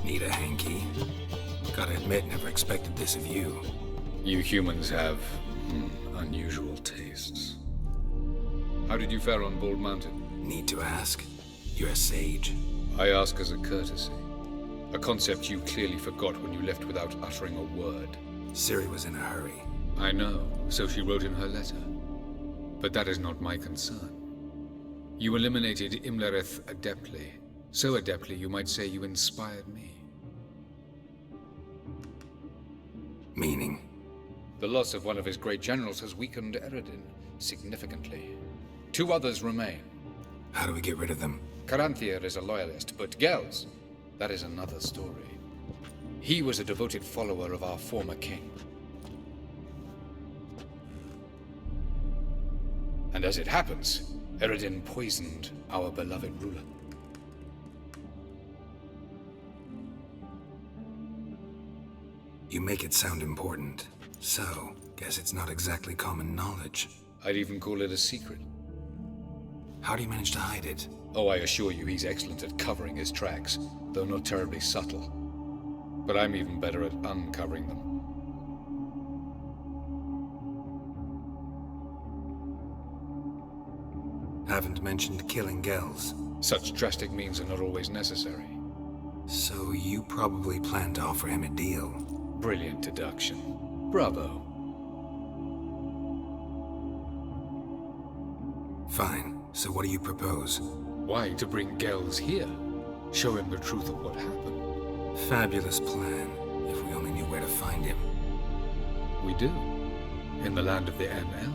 Need a hanky? Gotta admit, never expected this of you. You humans have unusual tastes. How did you fare on Bald Mountain? Need to ask? You're a sage. I ask as a courtesy. A concept you clearly forgot when you left without uttering a word. Ciri was in a hurry. I know, so she wrote in her letter. But that is not my concern. You eliminated Imlerith adeptly. So adeptly, you might say you inspired me. Meaning? The loss of one of his great generals has weakened Eredin significantly. 2 others remain. How do we get rid of them? Caranthir is a loyalist, but Gels, that is another story. He was a devoted follower of our former king. And as it happens, Eredin poisoned our beloved ruler. You make it sound important. So, guess it's not exactly common knowledge. I'd even call it a secret. How do you manage to hide it? Oh, I assure you he's excellent at covering his tracks, though not terribly subtle. But I'm even better at uncovering them. Haven't mentioned killing Gels. Such drastic means are not always necessary. So you probably plan to offer him a deal. Brilliant deduction. Bravo. Fine. So what do you propose? Why, to bring Gels here. Show him the truth of what happened. Fabulous plan, if we only knew where to find him. We do. In the land of the NL.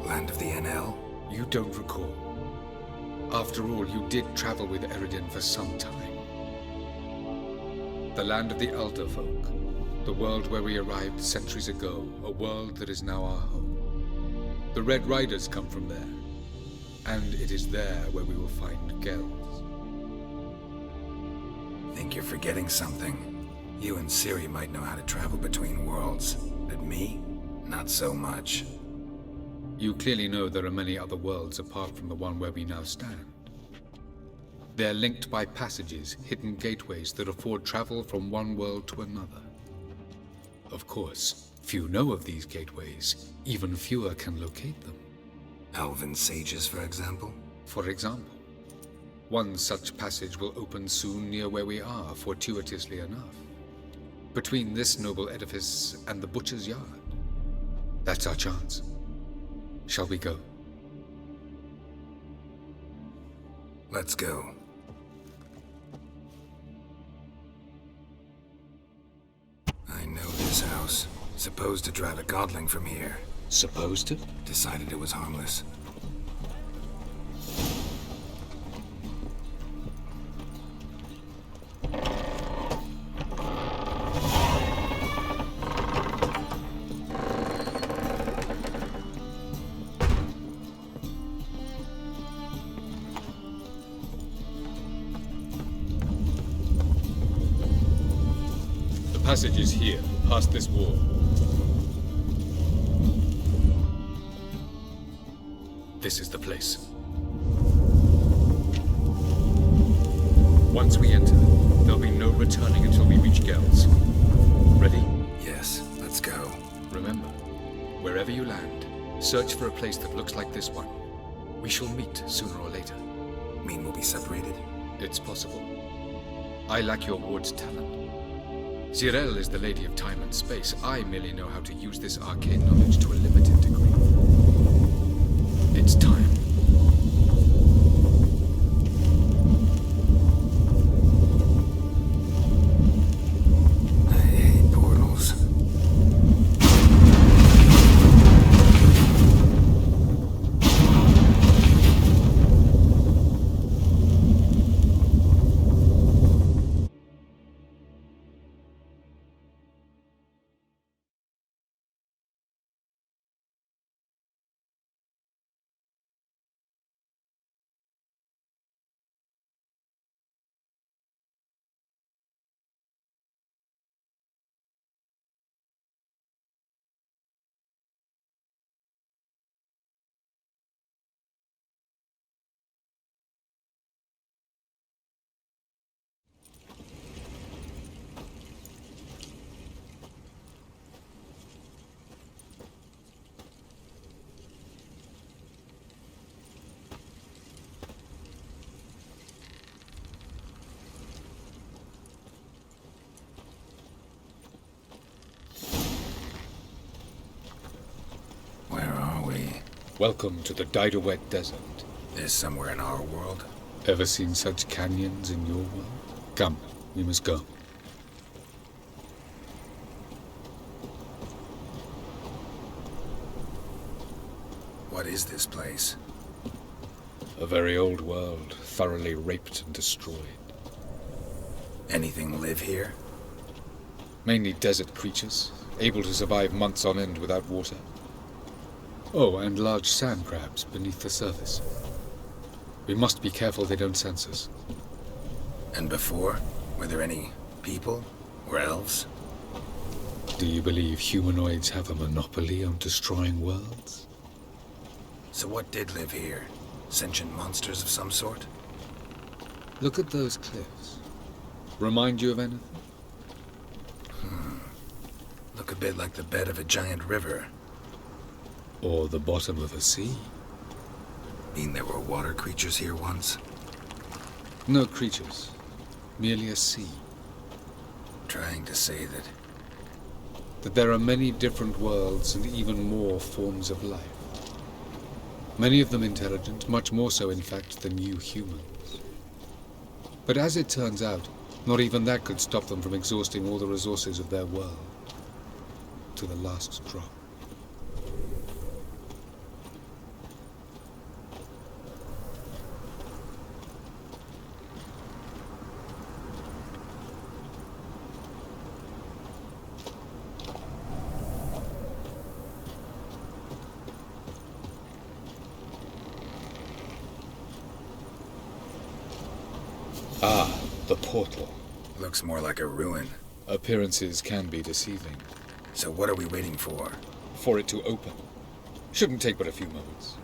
Land of the NL? You don't recall. After all, you did travel with Eredin for some time. The land of the Elder Folk. The world where we arrived centuries ago. A world that is now our home. The Red Riders come from there. And it is there where we will find Gels. Think you're forgetting something. You and Ciri might know how to travel between worlds, but me? Not so much. You clearly know there are many other worlds apart from the one where we now stand. They're linked by passages, hidden gateways that afford travel from one world to another. Of course, few know of these gateways. Even fewer can locate them. Elven sages, for example? For example. One such passage will open soon near where we are, fortuitously enough. Between this noble edifice and the butcher's yard. That's our chance. Shall we go? Let's go. I know this house. Supposed to drive a godling from here. Supposed to? Decided it was harmless. The passage is here, past this wall. This is the place. Once we enter, there'll be no returning until we reach Gels. Ready? Yes, let's go. Remember, wherever you land, search for a place that looks like this one. We shall meet sooner or later. Mean we'll be separated? It's possible. I lack your ward's talent. Zirel is the lady of time and space. I merely know how to use this arcane knowledge to a limited degree. It's time. Welcome to the Diderwet Desert. This somewhere in our world? Ever seen such canyons in your world? Come, we must go. What is this place? A very old world, thoroughly raped and destroyed. Anything live here? Mainly desert creatures, able to survive months on end without water. Oh, and large sand crabs beneath the surface. We must be careful they don't sense us. And before? Were there any people? Or elves? Do you believe humanoids have a monopoly on destroying worlds? So what did live here? Sentient monsters of some sort? Look at those cliffs. Remind you of anything? Look a bit like the bed of a giant river. Or the bottom of a sea? Mean there were water creatures here once? No creatures. Merely a sea. Trying to say That there are many different worlds and even more forms of life. Many of them intelligent, much more so in fact than you humans. But as it turns out, not even that could stop them from exhausting all the resources of their world. To the last drop. Ah, the portal. looks more like a ruin. Appearances can be deceiving. So what are we waiting for? For it to open. Shouldn't take but a few moments.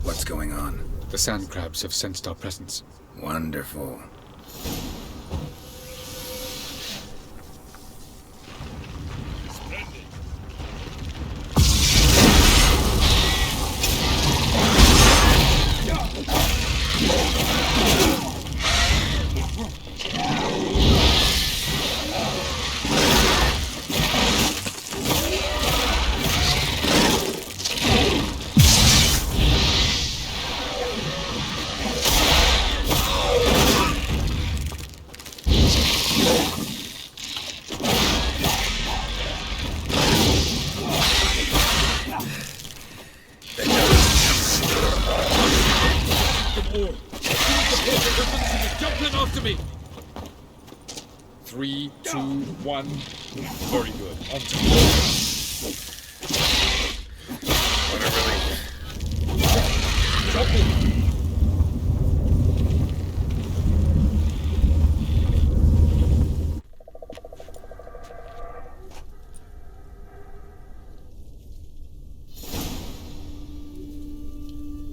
What's going on? The sand crabs have sensed our presence. Wonderful. Three, two, one. Very good. On to What a relief.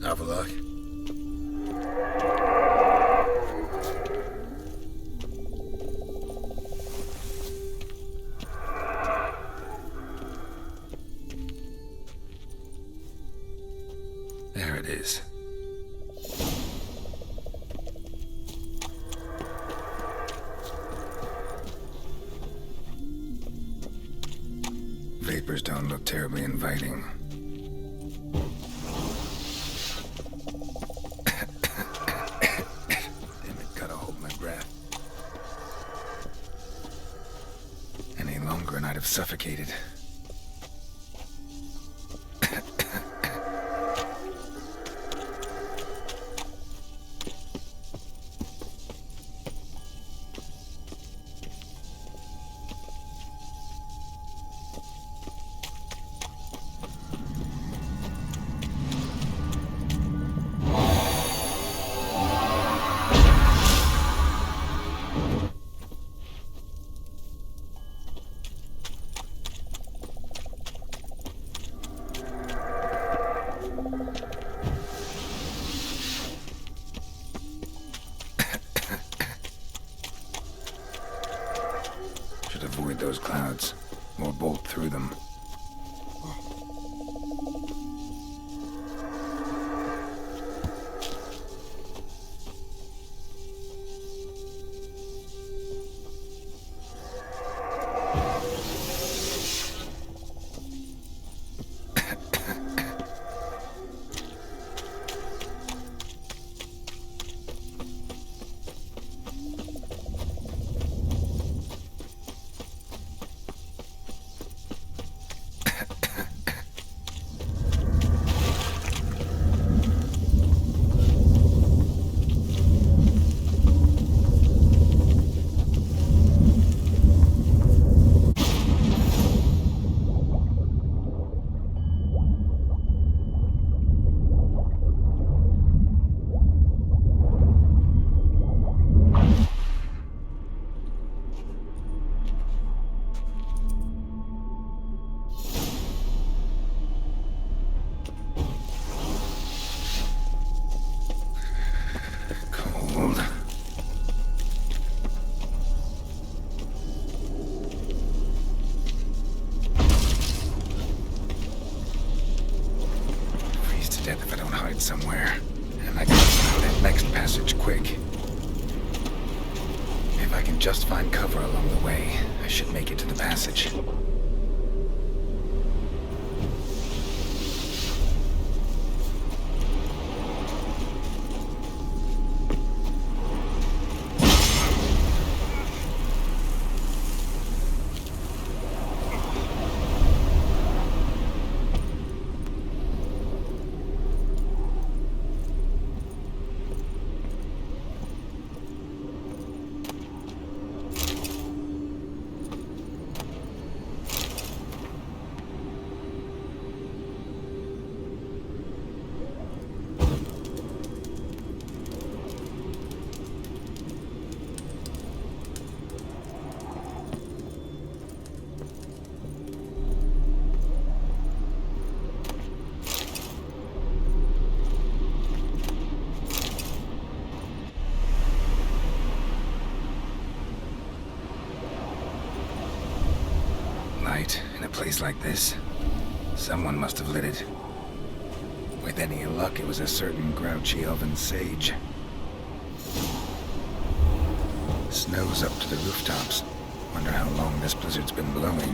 Avallac'h. There it is. Vapors don't look terribly inviting. Damn it, gotta hold my breath. Any longer and I'd have suffocated. Should avoid those clouds, or bolt through them. outside somewhere, and I gotta find that next passage quick. If I can just find cover along the way, I should make it to the passage. In a place like this, someone must have lit it. With any luck, it was a certain grouchy elven sage. Snow's up to the rooftops. Wonder how long this blizzard's been blowing.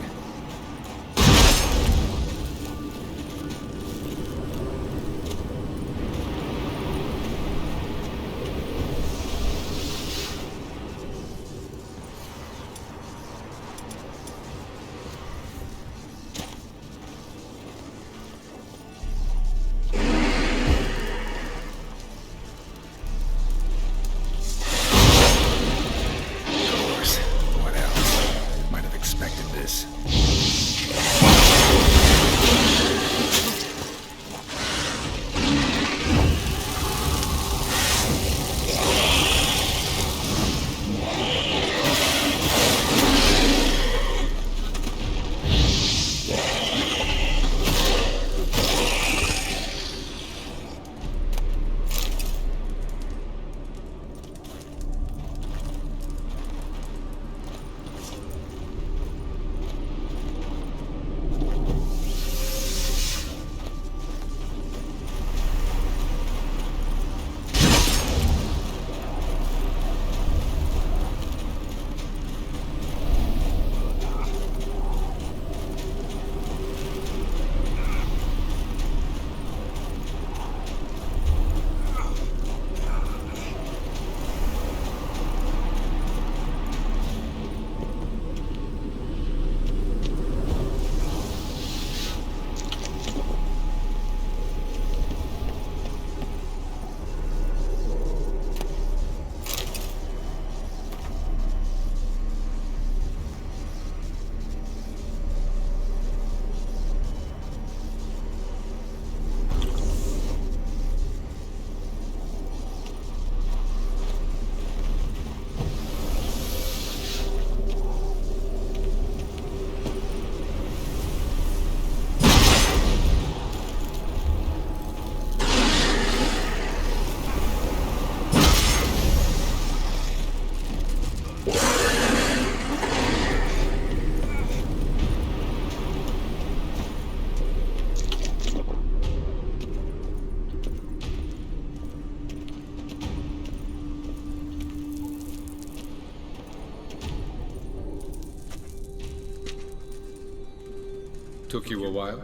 Took you a while?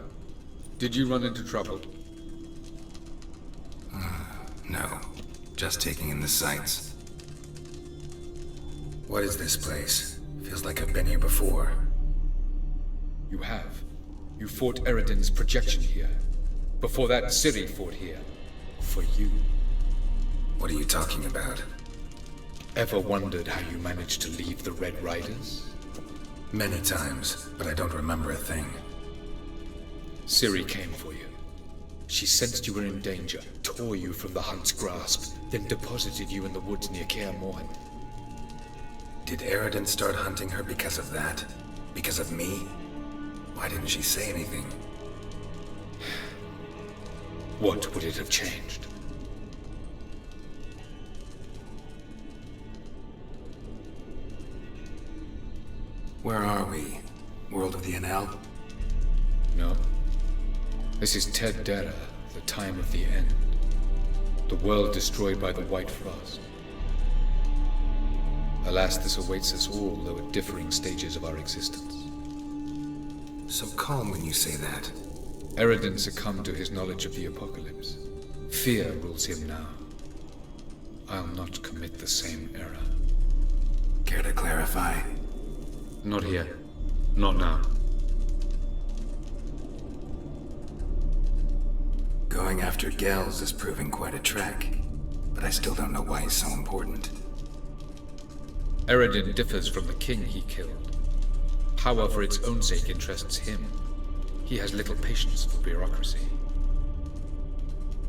Did you run into trouble? No. Just taking in the sights. What is this place? Feels like I've been here before. You have. You fought Eridan's projection here. Before that, Ciri fought here. For you. What are you talking about? Ever wondered how you managed to leave the Red Riders? Many times, but I don't remember a thing. Ciri came for you. She sensed you were in danger, tore you from the Hunt's grasp, then deposited you in the woods near Kaer Morhen. Did Eridan start hunting her because of that? Because of me? Why didn't she say anything? What would it have changed? Where are we? World of the Enel? No. This is Ted Dera, the time of the end. The world destroyed by the White Frost. Alas, this awaits us all, though at differing stages of our existence. So calm when you say that. Eredin succumbed to his knowledge of the apocalypse. Fear rules him now. I'll not commit the same error. Care to clarify? Not here. Not now. Going after Gels is proving quite a trek, but I still don't know why he's so important. Eredin differs from the king he killed. Power for its own sake interests him. He has little patience for bureaucracy.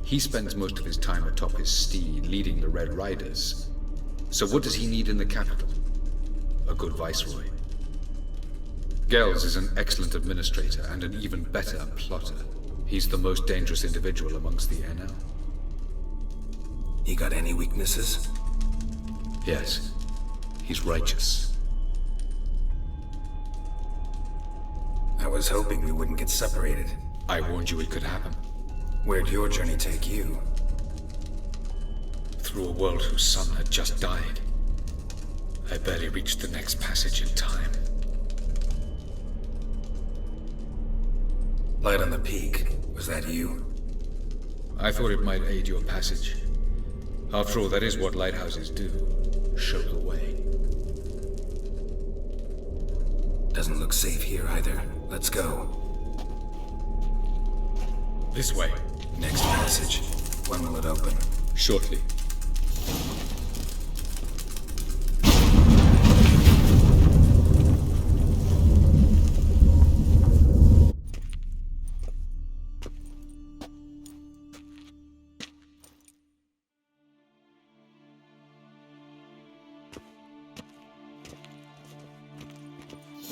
He spends most of his time atop his steed, leading the Red Riders. So what does he need in the capital? A good viceroy. Gels is an excellent administrator and an even better plotter. He's the most dangerous individual amongst the NL. He got any weaknesses? Yes. He's righteous. I was hoping we wouldn't get separated. I warned you it could happen. Where'd your journey take you? Through a world whose sun had just died. I barely reached the next passage in time. Light on the peak. Was that you? I thought it might aid your passage. After all, that is what lighthouses do. Show the way. Doesn't look safe here either. Let's go. This way. Next passage. When will it open? Shortly.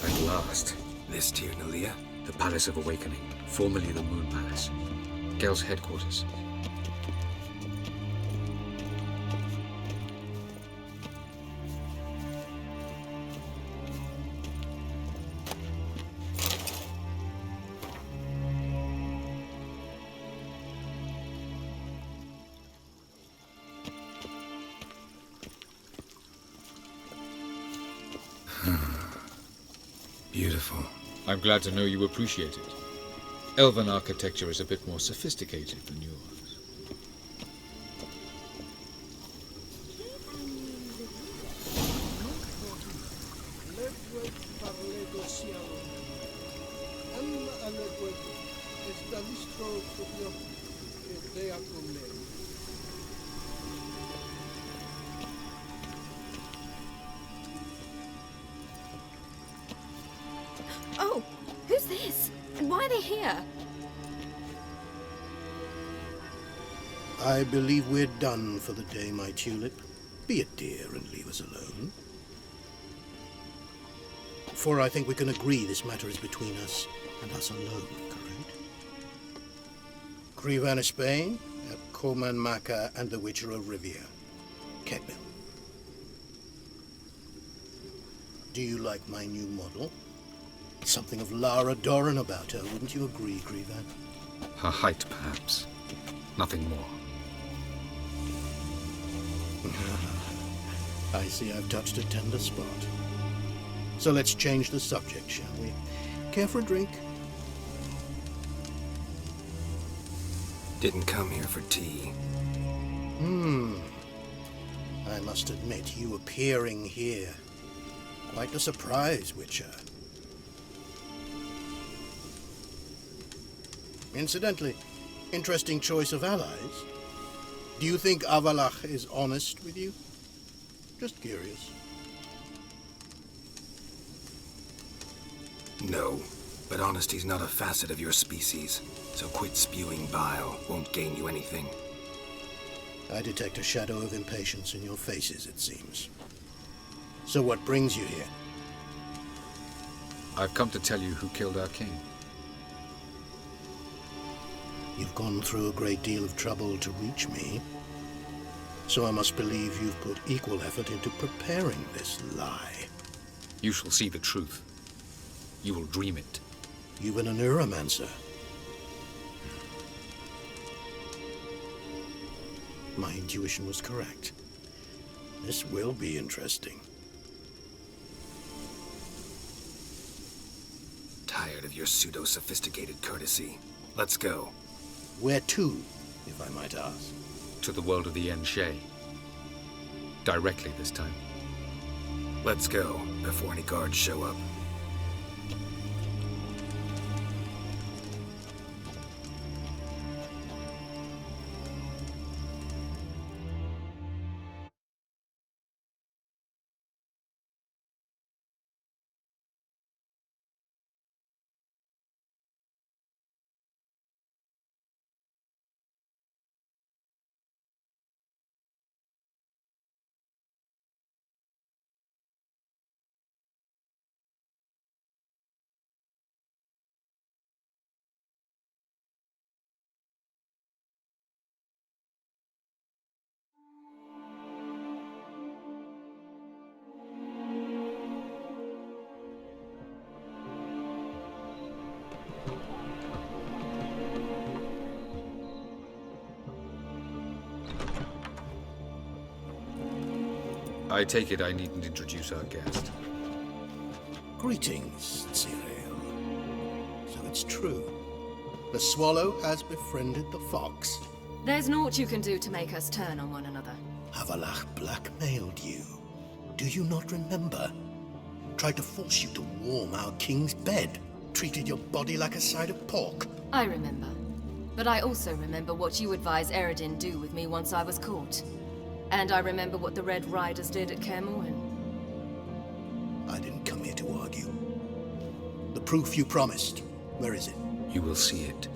At last. This Tir Nalia? The Palace of Awakening, formerly the Moon Palace. Gel's headquarters. Beautiful. I'm glad to know you appreciate it. Elven architecture is a bit more sophisticated than yours. Oh, who's this? And why are they here? I believe we're done for the day, my tulip. Be a dear and leave us alone. For I think we can agree this matter is between us and us alone, correct? Gryphon is Spain, at Coman Maca and the Witcher of Rivia. Ketmil. Do you like my new model? Something of Lara Doran about her, wouldn't you agree, Gryphon? Her height, perhaps. Nothing more. I see I've touched a tender spot. So let's change the subject, shall we? Care for a drink? Didn't come here for tea. I must admit, you appearing here. Quite a surprise, Witcher. Incidentally, interesting choice of allies. Do you think Avallac'h is honest with you? Just curious. No, but honesty's not a facet of your species, so quit spewing bile. Won't gain you anything. I detect a shadow of impatience in your faces, it seems. So what brings you here? I've come to tell you who killed our king. You've gone through a great deal of trouble to reach me, so I must believe you've put equal effort into preparing this lie. You shall see the truth. You will dream it. You've been a neuromancer. My intuition was correct. This will be interesting. Tired of your pseudo-sophisticated courtesy. Let's go. Where to, if I might ask? To the world of the Enshay. Directly this time. Let's go, before any guards show up. I take it I needn't introduce our guest. Greetings, Ciri. So it's true. The swallow has befriended the fox. There's naught you can do to make us turn on one another. Avallac'h blackmailed you. Do you not remember? Tried to force you to warm our king's bed. Treated your body like a side of pork. I remember. But I also remember what you advised Eredin do with me once I was caught. And I remember what the Red Riders did at Kaer Morhen. I didn't come here to argue. The proof you promised, where is it? You will see it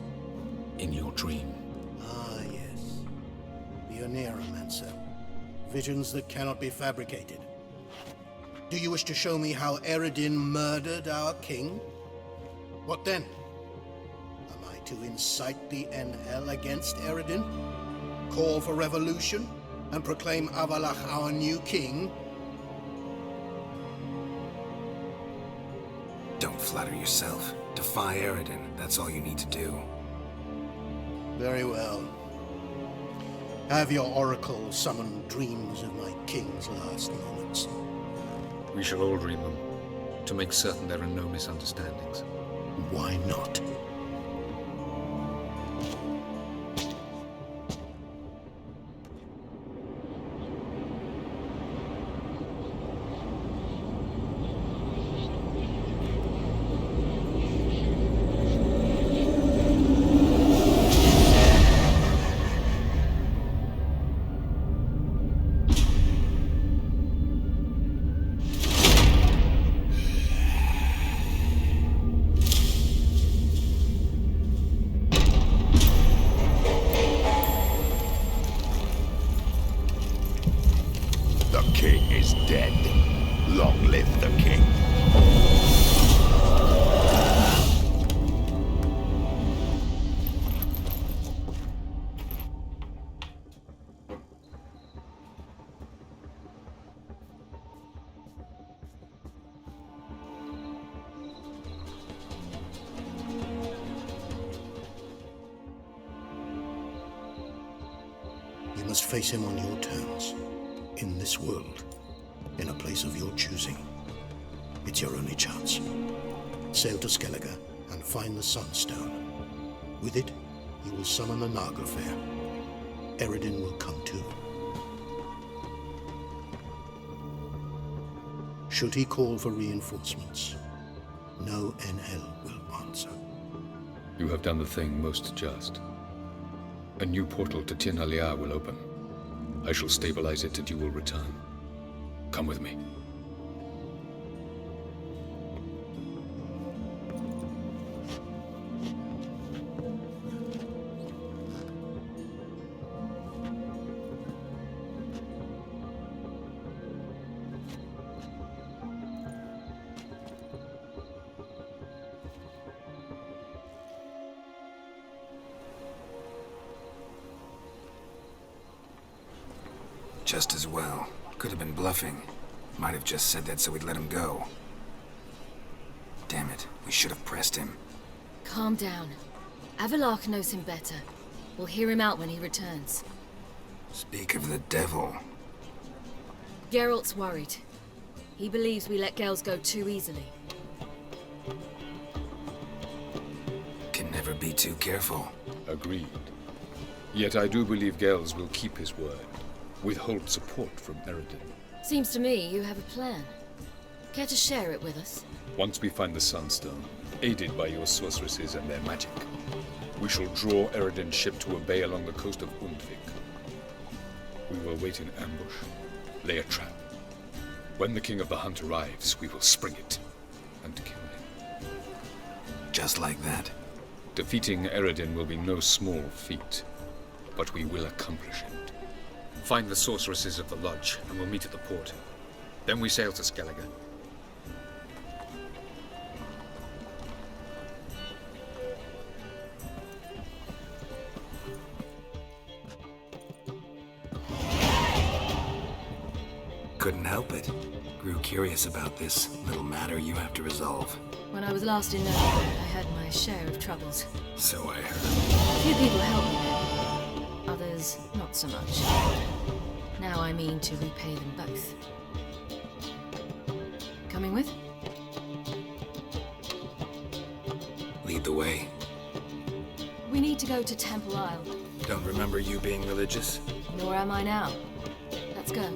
in your dream. Ah, yes. The Oneiromancer. Visions that cannot be fabricated. Do you wish to show me how Eredin murdered our king? What then? Am I to incite the Enhel against Eredin? Call for revolution? And proclaim Avallac'h our new king? Don't flatter yourself. Defy Eredin. That's all you need to do. Very well. Have your oracle summon dreams of my king's last moments. We shall all dream them, to make certain there are no misunderstandings. Why not? You must face him on your terms. In this world. In a place of your choosing. It's your only chance. Sail to Skellige and find the Sunstone. With it, you will summon the Naglfair. Eredin will come too. Should he call for reinforcements, no Enhel will answer. You have done the thing most just. A new portal to Tir Naliar will open. I shall stabilize it and you will return. Come with me. Just as well. Could have been bluffing. Might have just said that so we'd let him go. Damn it, we should have pressed him. Calm down. Avallac'h knows him better. We'll hear him out when he returns. Speak of the devil. Geralt's worried. He believes we let girls go too easily. Can never be too careful. Agreed. Yet I do believe Gels will keep his word. Withhold support from Eredin. Seems to me you have a plan. Care to share it with us? Once we find the Sunstone, aided by your sorceresses and their magic, we shall draw Eredin's ship to a bay along the coast of Undvik. We will wait in ambush, lay a trap. When the King of the Hunt arrives, we will spring it and kill him. Just like that. Defeating Eredin will be no small feat, but we will accomplish it. Find the sorceresses of the lodge, and we'll meet at the port. Then we sail to Skellige. Couldn't help it. Grew curious about this little matter you have to resolve. When I was last in Novigrad, I had my share of troubles. So I heard. A few people helped me there. Others, not so much. Now I mean to repay them both. Coming with? Lead the way. We need to go to Temple Isle. Don't remember you being religious? Nor am I now. Let's go.